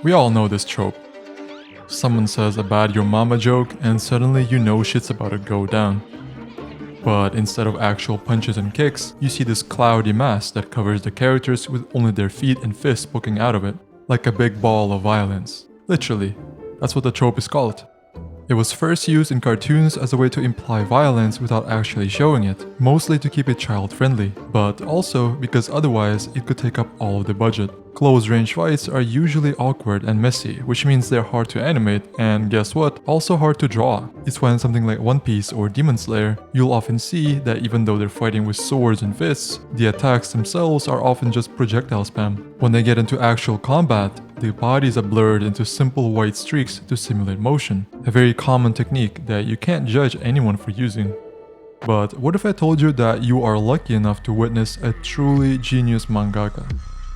We all know this trope. Someone says a bad your mama joke and suddenly you know shit's about to go down. But instead of actual punches and kicks, you see this cloudy mass that covers the characters with only their feet and fists poking out of it, like a big ball of violence. Literally, that's what the trope is called. It was first used in cartoons as a way to imply violence without actually showing it, mostly to keep it child-friendly, but also because otherwise it could take up all of the budget. Close-range fights are usually awkward and messy, which means they're hard to animate, and guess what? Also hard to draw. It's when something like One Piece or Demon Slayer, you'll often see that even though they're fighting with swords and fists, the attacks themselves are often just projectile spam. When they get into actual combat, the bodies are blurred into simple white streaks to simulate motion, a very common technique that you can't judge anyone for using. But what if I told you that you are lucky enough to witness a truly genius mangaka?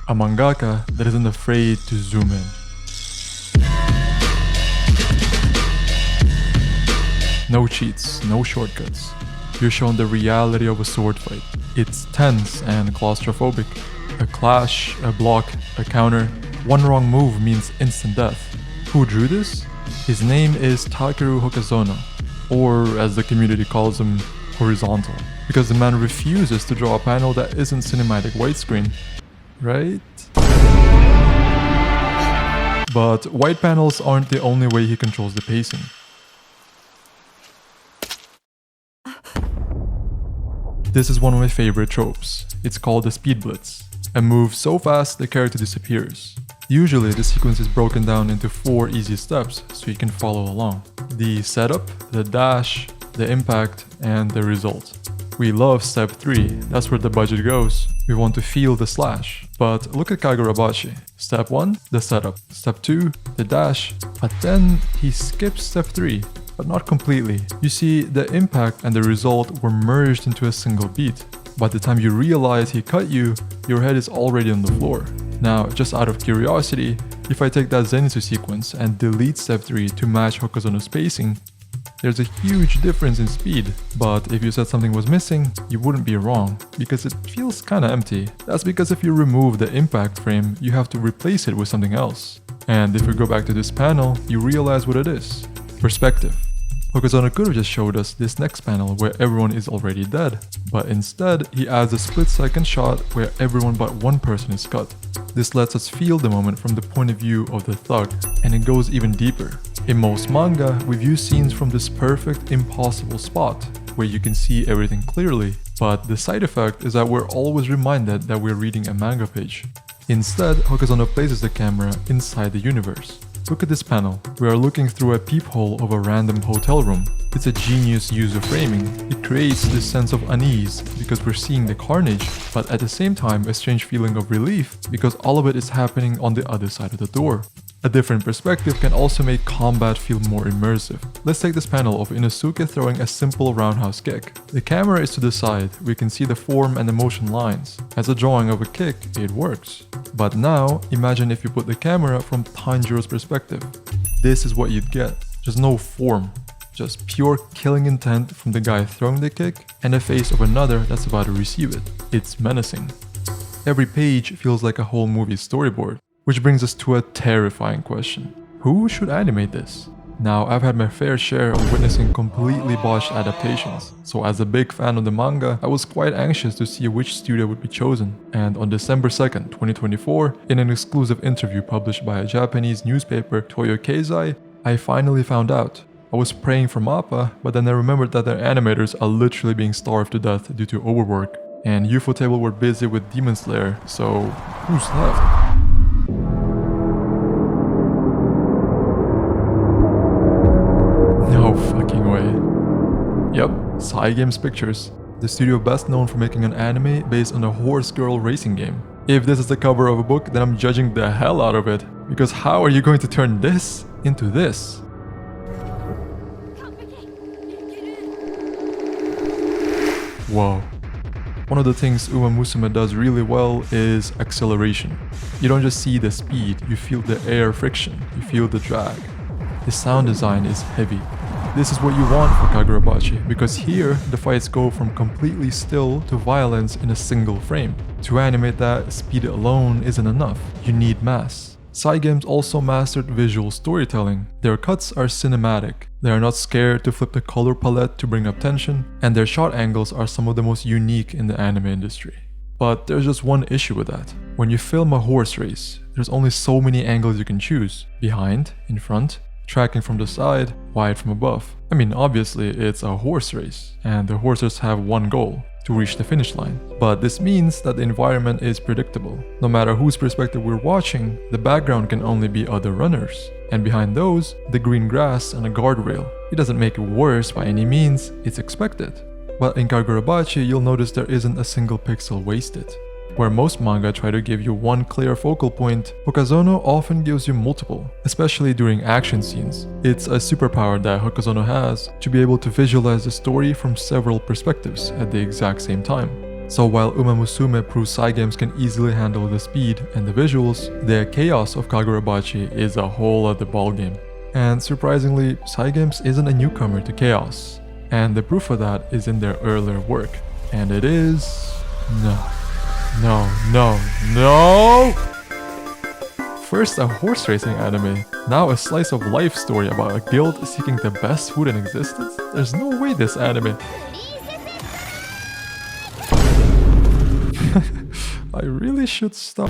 A mangaka that isn't afraid to zoom in. No cheats, no shortcuts. You're shown the reality of a sword fight. It's tense and claustrophobic. A clash, a block, a counter. One wrong move means instant death. Who drew this? His name is Takeru Hokazono, or as the community calls him, horizontal, because the man refuses to draw a panel that isn't cinematic widescreen. Right? But white panels aren't the only way he controls the pacing. This is one of my favorite tropes. It's called the speed blitz. A move so fast the character disappears. Usually the sequence is broken down into 4 easy steps so you can follow along. The setup, the dash, the impact, and the result. We love step 3, that's where the budget goes. We want to feel the slash. But look at Kagurabachi. Step 1, the setup. Step 2, the dash. But then he skips step 3, but not completely. You see, the impact and the result were merged into a single beat. By the time you realize he cut you, your head is already on the floor. Now, just out of curiosity, if I take that Zenitsu sequence and delete step 3 to match Hokazono's pacing, there's a huge difference in speed, but if you said something was missing, you wouldn't be wrong, because it feels kinda empty. That's because if you remove the impact frame, you have to replace it with something else. And if we go back to this panel, you realize what it is. Perspective. Hokazono could have just showed us this next panel where everyone is already dead, but instead he adds a split-second shot where everyone but one person is cut. This lets us feel the moment from the point of view of the thug, and it goes even deeper. In most manga, we view scenes from this perfect, impossible spot, where you can see everything clearly, but the side effect is that we're always reminded that we're reading a manga page. Instead, Hokazono places the camera inside the universe. Look at this panel. We are looking through a peephole of a random hotel room. It's a genius use of framing. It creates this sense of unease because we're seeing the carnage, but at the same time a strange feeling of relief because all of it is happening on the other side of the door. A different perspective can also make combat feel more immersive. Let's take this panel of Inosuke throwing a simple roundhouse kick. The camera is to the side, we can see the form and the motion lines. As a drawing of a kick, it works. But now, imagine if you put the camera from Tanjiro's perspective. This is what you'd get. Just no form. Just pure killing intent from the guy throwing the kick and the face of another that's about to receive it. It's menacing. Every page feels like a whole movie storyboard. Which brings us to a terrifying question. Who should animate this? Now, I've had my fair share of witnessing completely botched adaptations, so as a big fan of the manga, I was quite anxious to see which studio would be chosen. And on December 2nd, 2024, in an exclusive interview published by a Japanese newspaper, Toyo Keizai, I finally found out. I was praying for Mappa, but then I remembered that their animators are literally being starved to death due to overwork. And Ufotable were busy with Demon Slayer, so who's left? No fucking way. Yep, Cygames Pictures, the studio best known for making an anime based on a horse girl racing game. If this is the cover of a book, then I'm judging the hell out of it, because how are you going to turn this into this? Whoa. One of the things Uma Musume does really well is acceleration. You don't just see the speed, you feel the air friction, you feel the drag. The sound design is heavy. This is what you want for Kagurabachi, because here the fights go from completely still to violence in a single frame. To animate that, speed alone isn't enough. You need mass. Cygames also mastered visual storytelling. Their cuts are cinematic. They are not scared to flip the color palette to bring up tension, and their shot angles are some of the most unique in the anime industry. But there's just one issue with that. When you film a horse race, there's only so many angles you can choose. Behind, in front, tracking from the side, wide from above. I mean, obviously it's a horse race, and the horses have one goal: to reach the finish line. But this means that the environment is predictable. No matter whose perspective we're watching, the background can only be other runners. And behind those, the green grass and a guardrail. It doesn't make it worse by any means, it's expected. But in Kagurabachi, you'll notice there isn't a single pixel wasted. Where most manga try to give you one clear focal point, Hokazono often gives you multiple, especially during action scenes. It's a superpower that Hokazono has to be able to visualize the story from several perspectives at the exact same time. So while Uma Musume proves Cygames can easily handle the speed and the visuals, the chaos of Kagurabachi is a whole other ballgame. And surprisingly, Cygames isn't a newcomer to chaos. And the proof of that is in their earlier work. And it is... No! First a horse racing anime, now a slice of life story about a guild seeking the best food in existence? There's no way this anime... I really should stop.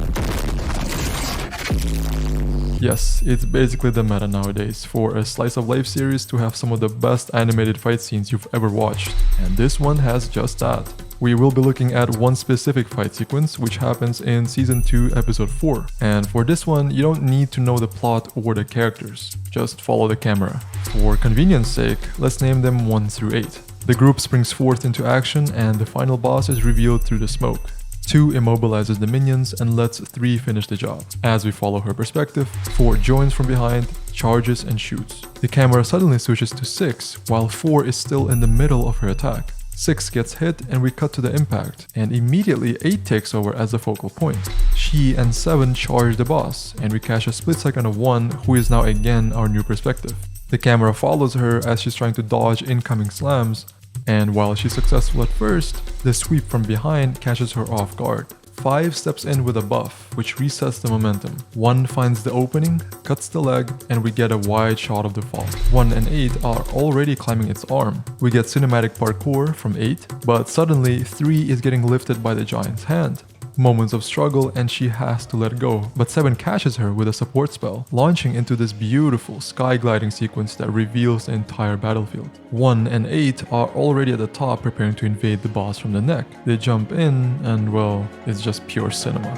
Yes, it's basically the meta nowadays for a slice of life series to have some of the best animated fight scenes you've ever watched, and this one has just that. We will be looking at one specific fight sequence which happens in Season 2 Episode 4, and for this one you don't need to know the plot or the characters, just follow the camera. For convenience sake, let's name them 1 through 8. The group springs forth into action and the final boss is revealed through the smoke. 2 immobilizes the minions and lets 3 finish the job. As we follow her perspective, 4 joins from behind, charges and shoots. The camera suddenly switches to 6 while 4 is still in the middle of her attack. 6 gets hit and we cut to the impact, and immediately 8 takes over as the focal point. She and 7 charge the boss, and we catch a split second of 1 who is now again our new perspective. The camera follows her as she's trying to dodge incoming slams, and while she's successful at first, the sweep from behind catches her off guard. 5 steps in with a buff, which resets the momentum. 1 finds the opening, cuts the leg, and we get a wide shot of the fall. 1 and 8 are already climbing its arm. We get cinematic parkour from 8, but suddenly 3 is getting lifted by the giant's hand. Moments of struggle and she has to let go, but 7 catches her with a support spell, launching into this beautiful sky gliding sequence that reveals the entire battlefield. 1 and 8 are already at the top preparing to invade the boss from the neck. They jump in and well, it's just pure cinema.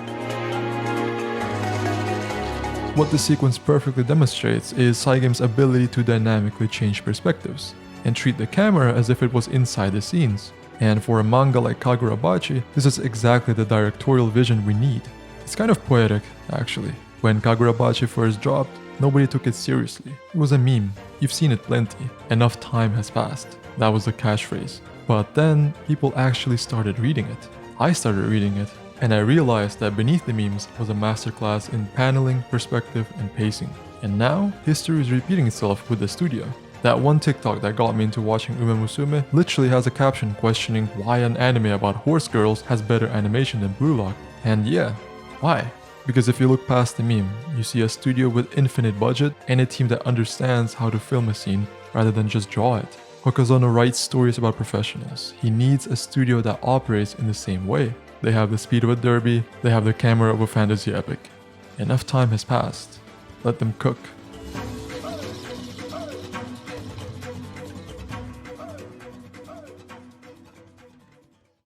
What the sequence perfectly demonstrates is Cygames' ability to dynamically change perspectives and treat the camera as if it was inside the scenes. And for a manga like Kagurabachi, this is exactly the directorial vision we need. It's kind of poetic, actually. When Kagurabachi first dropped, nobody took it seriously. It was a meme. You've seen it plenty. Enough time has passed. That was the catchphrase. But then, people actually started reading it. I started reading it, and I realized that beneath the memes was a masterclass in paneling, perspective, and pacing. And now, history is repeating itself with the studio. That one TikTok that got me into watching Uma Musume literally has a caption questioning why an anime about horse girls has better animation than Blue Lock. And yeah, why? Because if you look past the meme, you see a studio with infinite budget and a team that understands how to film a scene rather than just draw it. Hokazono writes stories about professionals. He needs a studio that operates in the same way. They have the speed of a derby, they have the camera of a fantasy epic. Enough time has passed. Let them cook.